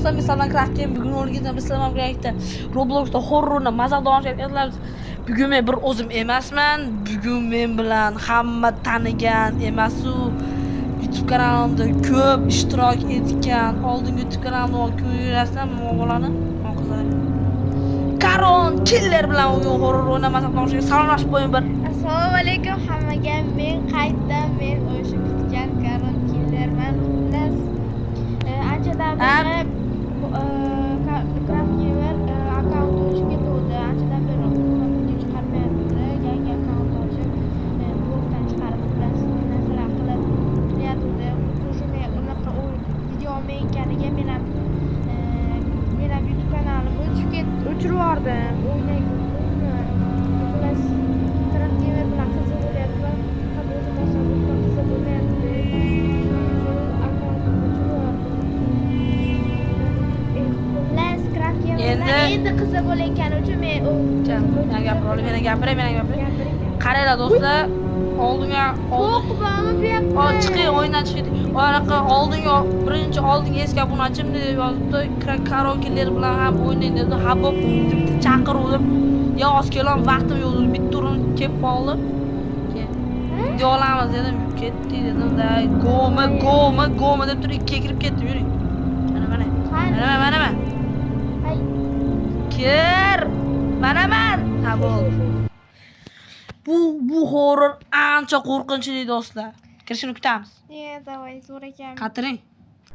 dostlar, mesela Craft'ın bugün o'rganib islamam kerakda. Roblox'da horrorni mazaqda o'ynayapsizlar. Bugun men bir o'zim emasman. Bugun men bilan hamma tanigan emasu YouTube kanalimda ko'p ishtirok etgan, oldingi YouTube kanalimda ko'rasizlar muommalani. Karon killer bilan horror o'ynamasam o'shaga salomlashib qo'ying bir. Assalomu alaykum hammaga. Men qaytdan men o'sha kutgan Karon killerman. Xullas, anchadan beri Craft Gamer akkaunt ochib ketdi. Anchadan beri video chiqarmayapti. Yangi akkaunt ochib, blogdan chiqarib narsalar qilib qilyapti. O'sha men unaqa video olmayotganiga men ham YouTube kanalim o'chirib yubordim. O'ynayman. Xullas, Craft Gamer bilan qiziq bo'lyapti. O'zim qiziq bo'lyapti. Endi qiziq bo'layotgani uchun men meni gapiray. Qaranglar do'stlar, oldinga chiqing, o'yindan chiqing. Anaqa oldinga birinchi oldinga esga buni ochimdi deb yozibdi. Karaoke'lar bilan ham o'ynaydi dedi. Habib chaqiruvdim. Yo, kelom vaqtim yo'q, bitta turun kelib qoldi. Video olamiz dedim, ketdi dedim-da. Goma deb turib ikkiga kirib ketdim, yuring. Mana. Kir. Manaman. Ha bo'ldi. Bu horror ancha qo'rqinchli do'stlar. Kirishini kutamiz. Davay, zo'r ekan.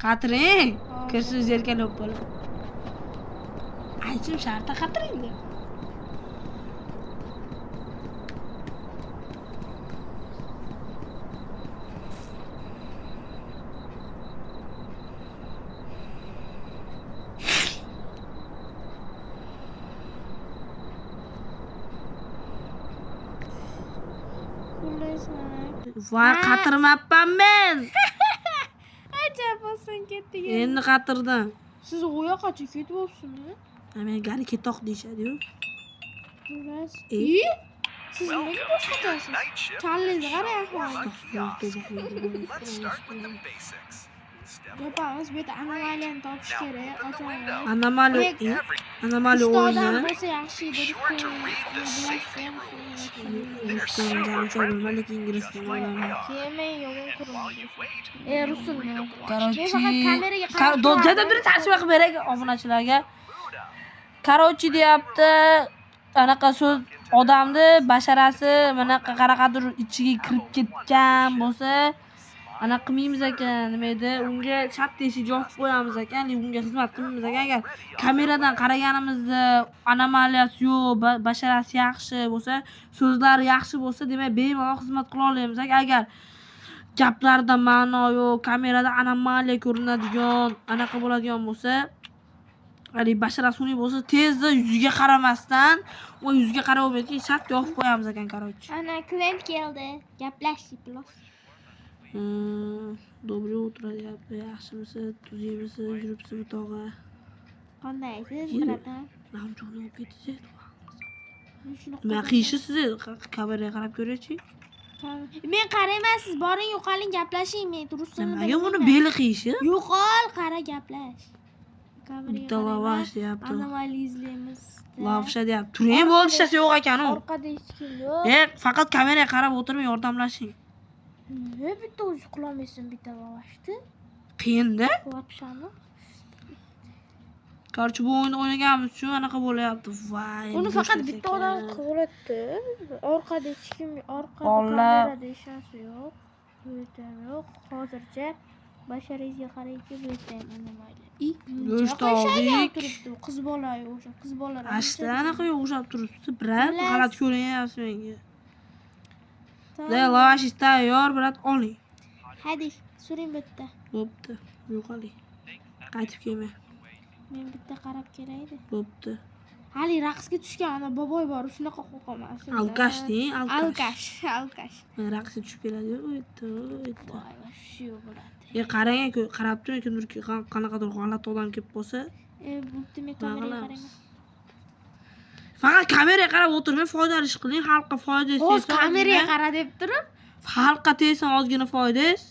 Qatiring. Kirishni zerkalab bo'ladi. Aytdim shartta qatiring deb. Voy, qatirmabman men. Ajab bo'lsin ketdik. Endi qatirdim. Siz u yoqqa ketyapsizmi? Men gari ketoq deyshadi-yu. Xullas. Siz nega boshqatasiz? Challengizni qarang. Yapamiz, bu yerda anomaliyani topish kerak. Ochamiz. Anomaliya o'yin. Bo'lsa yaxshi edi. Lekin inglizcha o'ynamayman. Keyin yo'g'on qurdim. Rusulni. Qarochi. Do'jada bir tarjima qilib beray obunachilarga. Qarochi deyapti. Anaqa so'z odamni basharasi mana qaraqadir ichiga kirib ketgan bo'lsa, ana qilmaymiz ekan, nima edi? Unga chat teshik yopib qo'yamiz ekan, unga xizmat qilmaymiz ekan. Agar kameradan qaraganimizda anomaliyasi yo'q, basharasi yaxshi bo'lsa, so'zlari yaxshi bo'lsa, demak bemalol xizmat qila olamiz. Agar gaplarda ma'no yo'q, kamerada anomaliya ko'rinadigan, anaqa bo'ladigan bo'lsa, hali basharasi uning bo'lsa, tezda yuziga qaramasdan, u yuziga qarab olmaydi, chat yopib qo'yamiz ekan, qarochi. Ana klient keldi. Gaplashdik biroz. Доброе утро, yaxshimisiz, tuzimisiz, yuribsizmi tog'a? Qandaysiz, bratan? Namjo'ni olib ketdi. Men qiyshisiz, kameraga qarab ko'raychi. Men qarayman, siz boring, yo'qoling, gaplashing, men durustini bilaman. Nimaga buni beli qiyishi? Yo'qol, qara gaplash. Bitta lavash deyapti. Anomaliya izlaymiz. Lavsha deyapti. Turing, bo'ldi, hech yo'q ekan u. Orqada hech kim yo'q. Faqat kameraga qarab o'tirmay yordamlashing. Bitta o'zi qilolmaysan, bitta lavashni. Qiyin-da. Qilapshami? Qarchi bu o'yinni o'ynaganimiz uchun anaqa bo'layapti. Voy. Uni faqat bitta odam qilyapti. Orqada hech kim, kamerada ishonsa yo'q. Bu yerda yo'q. Hozircha basharingizga qarayki, bu yerda ham anomaliylar. Go'sht oldik. Qiz bola o'sha, qiz bolalar. Ashta anaqa o'xshab turibdi. Birat g'alati ko'rinyapsiz menga. Lavash tayyor, birat oling. Hadi, suring bitta. Bo'pti. Yo'qoling. Qaytib kelmang. Men bitta qarab kelaydi. Bo'pti. Hali raqsga tushgan ana boboy bor, shunaqa qo'rqaman. Alkash deng, alkash. Men raqsga tushib keladi-yu, o'tdi. Voy, shu bo'ladi. Qarang-ku, qarab turing, kimdir qanaqadir g'alati odam kelib qolsa. Bo'pti, men kameraga qarayman. Faqat kameraga qarab o'tirmay, foydali ish qiling, xalqqa foyda tegsin. O'z kameraga qara deb turib, xalqqa tegsin ozgina foydasi.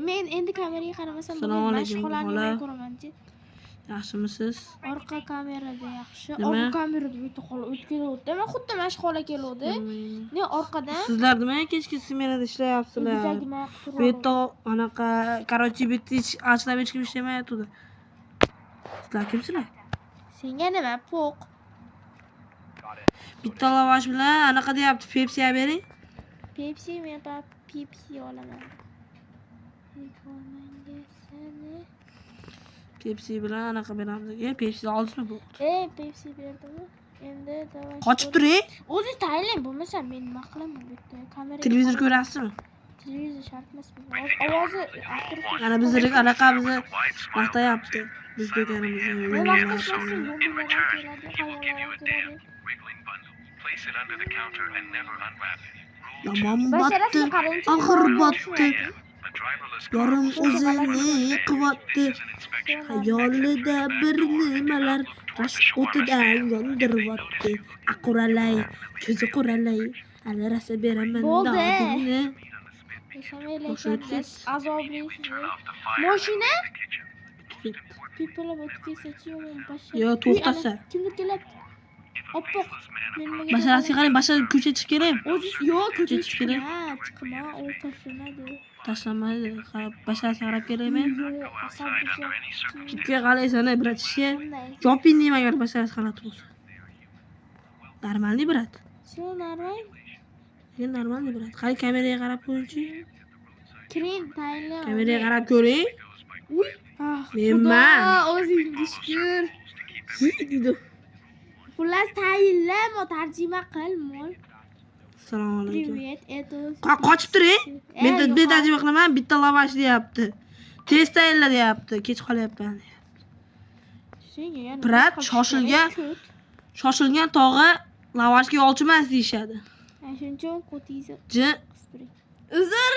Men endi kameraga qaramasam bo'lmaydi. Mashg'ulani ko'raman-chi. Yaxshimisiz? Orqa kamerada yaxshi. Nima? Orqa kamerada bitta xola o'tkalyapti. Men xuddi mana shu xola keluvdi. Ne orqadan Sizlar nima kechki smenada ishlayapsizlar? bizagina Bu yerda anaqa, короче, bitta ochilib hech kim ishlamayapti. Sizlar kimsizlar? senga nima po'q? Bitta lavash bilan anaqa deyapti, Pepsi olib bering. Pepsi men Pepsi olaman. Reklamaga seni. Pepsi bilan anaqa beramiz. Pepsi oldingizmi bu? Pepsi berdimi? Endi davay. Qochib turing. O'zingiz tayinlang, bo'lmasa men nima qilaman bu yerda? Kamera. Televizor ko'rasizmi? Televizor shart emas. Ovozi aktrisa. Ana bizni anaqa bizni maqtayapti. Biz deganimizni. Nima maqtashmasin, zombilar keladi, hayvonlar keladi. Yomon Basharasi botdi, qarang, og'ir botdi. Yorim o'zini qivyapti. Xayolida bir nimalar rashk o'tidan yondiryapti. Aquralay, ko'zi quralay. Hali rasa beraman Bo'ldi. dodingni. Yashamayliklar, azobli. Mashina? Pipalab o'tib ketsa-chi yomon bashar. Yo, to'xtasa. Kimdir kelyapti? Oppoq. Basharasiga qarang, bashar ko'chaga chiqib kelay. O'zi yo'q, ko'chaga Chiqib kelay. chiqma, u tashlanadi. Tashlanmaydi. Basharasiga qarab kelaymi? Yo'q, asabiy. Ikkiga qalaysan, bratishga. Bunday. Yoping deyman agar basharasi qarab bo'lsa. Normalniy brat. Shu normal. Men normalniy brat. Qani kameraga qarab ko'rchi. Kirin tayinli. Kameraga qarab ko'ring. Uy. Menman. O'zingga shukr. Deydi. Xullas tayinlama, tarjima qil, mol. Assalomu alaykum. Привет, это... Qochib turing. Men tarjima qilaman, bitta lavash deyapti. Tez tayinla deyapti. Kech qolyapman. Brat, shoshilgan tog'i lavashga yolchimas deyshadi. Shuncha qo'tingizni Ji, uzr.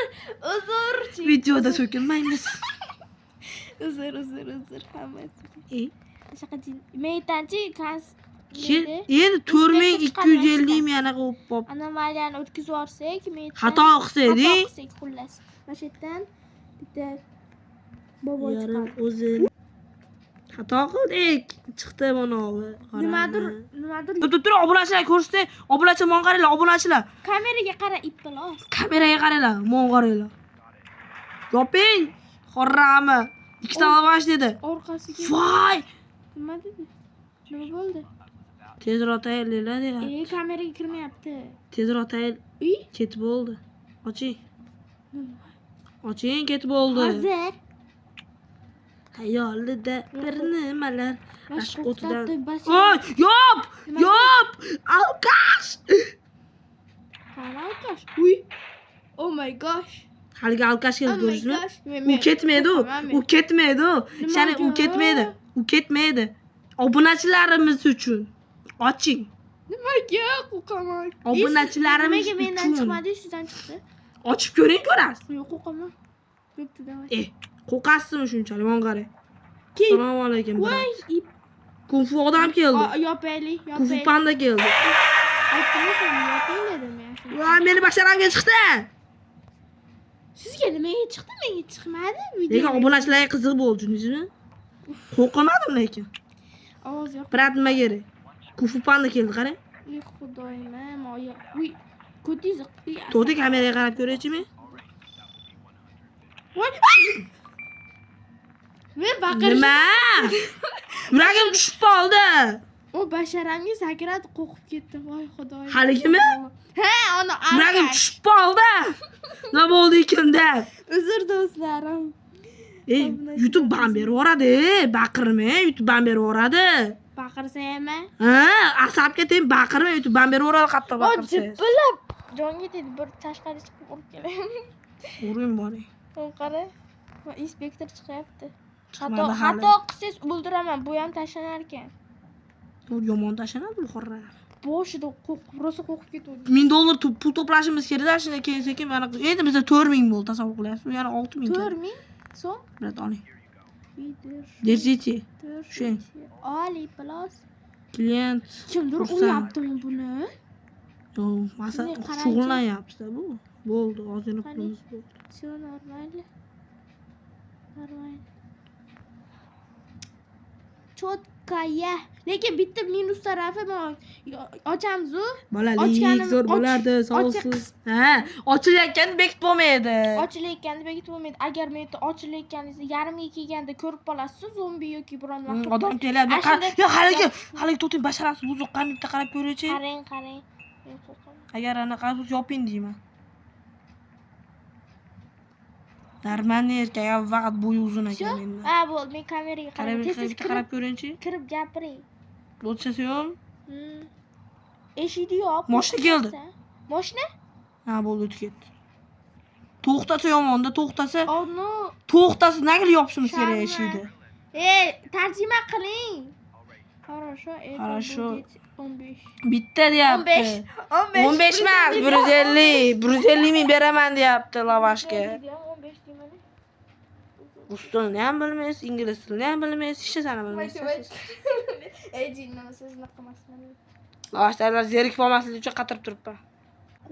videoda so'kinmaymiz. Uzr hammasi. E, Shaqa meytanchi kas. endi 4250 mi anaqa o'pib. Anomaliyani o'tkazib yuborsak, meytan. Xato qilsak, xullas. Mana shu yerdan bitta bobo yarim chiqadi. o'zi xato qildik. Chiqdi manavi. Nimadir. Tur, obunachilar ko'rsatay. Obunachilar, mon qaranglar, obunachilar. Kameraga qara, ippalos. Kameraga qaranglar, mon qaranglar. Yoping. Xorrami. Ikkita lavash dedi. Orqasiga. Voy! Nima dedi? Nima bo'ldi? Tezroq tayyorlaylar deyapti. Kameraga kirmayapti. Tezroq tayyor. Uy? Ketib bo'ldi. Oching. Oching, ketib bo'ldi. Hozir. Xayolida bir nimalar rashk o'tidan. Oy, yop! Alkash! qara alkash. Uy. Oh my gosh. Haligi alkash keldi, Oh my ko'rdingizmi? gosh. U ketmaydi. Shani u ketmaydi. Obunachilarimiz uchun. Oching. Nimaga qo'rqaman? Obunachilarimiz Nimaga mendan uchun. chiqmadi, sizdan chiqdi? Ochib ko'ring, ko'rasiz. Yo'q, qo'rqaman. Bo'pti, davay. Qo'rqasizmi shunchalik? Mon qarang. Kel. Assalomu alaykum. Voy, ip. Kung fu odam keldi. Yopaylik. Kung fu panda keldi. Aytdimmi sen yoping dedim men. Voy, meni basharamga chiqdi. Sizga nimaga chiqdi, menga chiqmadi. Lekin obunachilarga qiziq bo'ldi, tushundingizmi? Qo'rqmadim lekin. Ovoz yo'q. Brat nima kerak? Kung fu panda keldi, qarang. Uy, xudoyim, moya. Uy, ko'tingiz. To'g'ri, kameraga qarab ko'raychi-mi? Voy. Men baqirishim. Nima? Yuragim tushib qoldi. O basharamga sakradi, qo'rqib ketdim. Voy xudoyim. Haligimi? Ha, ana Yuragim tushib qoldi. Nima bo'ldi ekanda? Uzr do'stlarim. YouTube ban berib yuboradi. Baqirma, YouTube ban berib yuboradi. Baqirsam ham? Ha, asabga teng baqirma, YouTube ban berib yuboradi qattiq baqirsangiz. Jippilab. Jonga tegdi, bir tashqari chiqib urib kelay. Uring boring. Qara. Inspektor chiqyapti. Chiqmadi hali. Xato qilsangiz o'ldiraman. Bu ham tashlanar ekan. Bu yomon tashlanadi bu xorra. Boshida rosa qo'rqib ketdi. $1000 pul to'plashimiz kerak-da, shundan keyin sekin mana endi bizda 4000 bo'ldi, tasavvur qilyapsiz. U yana 6000. 4000 so'm. Brat oling. Держите. Shu. Oli plus. Klient. Kimdir uryaptimi buni? Yo'q, masa shug'ullanyapti bu. Bo'ldi, ozgina pulimiz bo'ldi. Все нормально. Нормально. chotkaya. Lekin bitta minus tarafi men ochamiz-u. Bolalik Ochganim- zo'r och- bo'lardi, och- savolsiz. Ha, ochilayotganda bekitib bo'lmaydi. Ochilayotganda bekitib bo'lmaydi. Agar men ochilayotganingizda yarimga kelganda ko'rib qolasiz, zombi yoki biron Odam keladi. Ashula- Yo, haligi to'ting basharasi buzuqqani bitta qarab ko'raychi. qarang. Men qo'rqaman. Agar anaqa bo'lsa yoping deyman. Darmanni erkak faqat bo'yi uzun ekan endi. Ha, bo'ldi. Men kameraga Qarab, qarab, tez bitta qarab ko'ringchi. kirib gapiring. O'tchasiyam. Eshikni yop. Mashina keldi. Mashina? Ha, bo'ldi, o'tib ketdi. To'xtasa yomonda, to'xtasa. Oh no. To'xtasa nagil yopishimiz kerak Sharma. eshikni. Tarjima qiling. Хорошо, Хорошо. 15. Bitta deyapti. 15 emas, 150. 150 ming beraman deyapti lavashga. 15 deyman. Ruslarni ham bilmaysiz, ingliz tilini ham bilmaysiz, hech narsani bilmaysiz. Jinni sizni qilmasman. Lavashdalar zerikib olmaslik uchun qatirib turibman.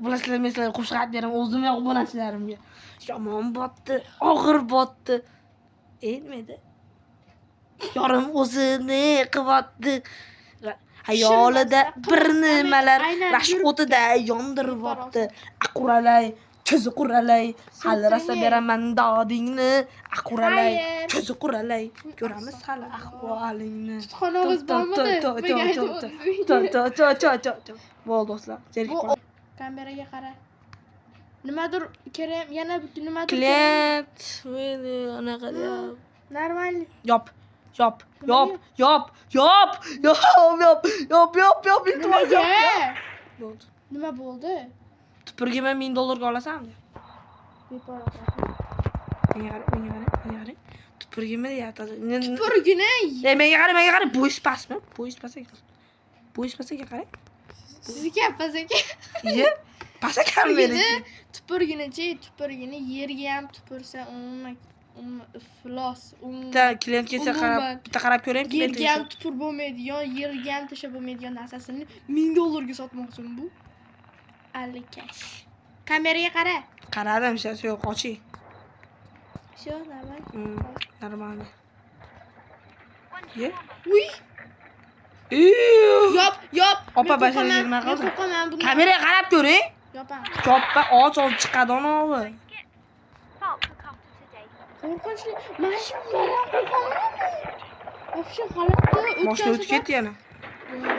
Bilasizlar, men sizlarga qo'shiq aytib beraman, o'zim yo'q obunachilarimga. Yomon botdi, og'ir botdi. Endi yorim o'zini qilyapti. Hayolida bir nimalar rash o'tida yondiryapti. Aquralay, ko'zi quralay, hali rosa beraman dodingni. Aquralay, ko'zi quralay, ko'ramiz hali ahvolingni. Xonamiz bormidi? Bo'ldi do'stlar, zerikib qol. Kameraga qara. Nimadir kerak, yana nimadir. Klient, meni anaqa deyap. Normal. Yop. Nimaga? Bo'ldi. Nima bo'ldi? Tupurgima $1000 olasanmi? Bepora. Menga qara. Tupurgima deyapti. Purgini. Menga qara. Bo'yiz pastmi? Bo'yiz pastga qara. Sizga pastga. Iye, past ekan meni. Tupurgini yerga ham tupursa umuman iflos. Bitta klient kelsa qarab, bitta qarab ko'raymi? Yerga ham tupur bo'lmaydigan, yerga ham tashlab bo'lmaydigan narsasini $1000 ga sotmoqchiman bu. 50 cash. Kameraga qara. Qaradim, hech yo'q, ochi. Sho, normal. Normal. Ye? Uy, yop. Opa bashara nima qildi? Qo'rqaman buni. Kameraga qarab ko'ring. Yopam. Choppa och chiqadi onovi. Qo'rqinchli. Mana shu yerdan qo'rqaman. O'sha holatda Boshqa o'tib ketdi yana.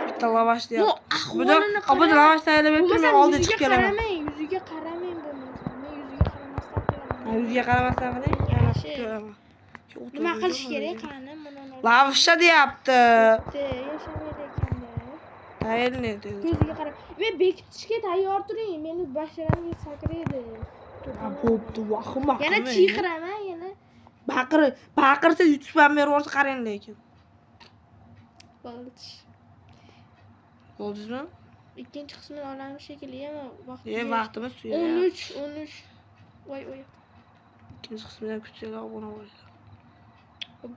Bitta lavash Bu deyapti. ahvolini Opa lavash tayyorlab turib, men oldi chiqib kelaman. Yuziga qaramang bo'lmasa. Men yuziga qaramasdan qilaman. Yuziga qaramasdan qiling, yana ko'raman. Nima qilish kerak qani buni? Lavashcha deyapti. Yashamaydi ekanda. Tayyorlaydi. Ko'ziga qarab. Men bekitishga tayyor turing. Meni basharamga sakraydi. Bo'pti, vahima. Yana chiyqiraman, yana. Baqirsa YouTube ham berib yuborsa qarang lekin. Bo'ldi. Bo'ldizmi? Ikkinchi qismini olamiz shekilli, ham vaqt. Vaqtimiz tuya. 13. Voy. Ikkinchi qismidan kutsanglar obuna bo'linglar.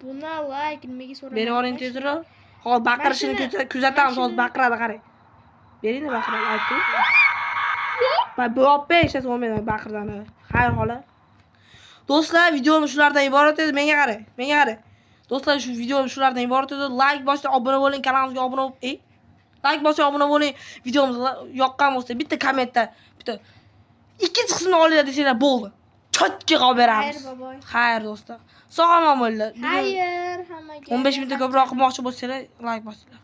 Buni like nimaga so'rayman? Berib yuboring tezroq. Hozir baqirishini kuzatamiz, hozir baqiradi, qarang. Bering baqiradi, ayting. Bu oppa eshitsa bo'lmaydi baqirdan. Xayr xola. Do'stlar, videomiz shulardan iborat edi. Menga qarang. Do'stlar, shu videomiz shulardan iborat edi. Like bosing, obuna bo'ling, kanalimizga obuna bo'ling. Like bosing, obuna bo'ling. Videomiz yoqqan bo'lsa, bitta kommentda, bitta ikkinchi qismini olinglar desanglar bo'ldi. Chotga qolib beramiz. Xayr, boboy. Xayr do'stlar. Sog' omon bo'linglar. Xayr hammaga. 15 minutga ko'proq qilmoqchi bo'lsanglar, like bosinglar.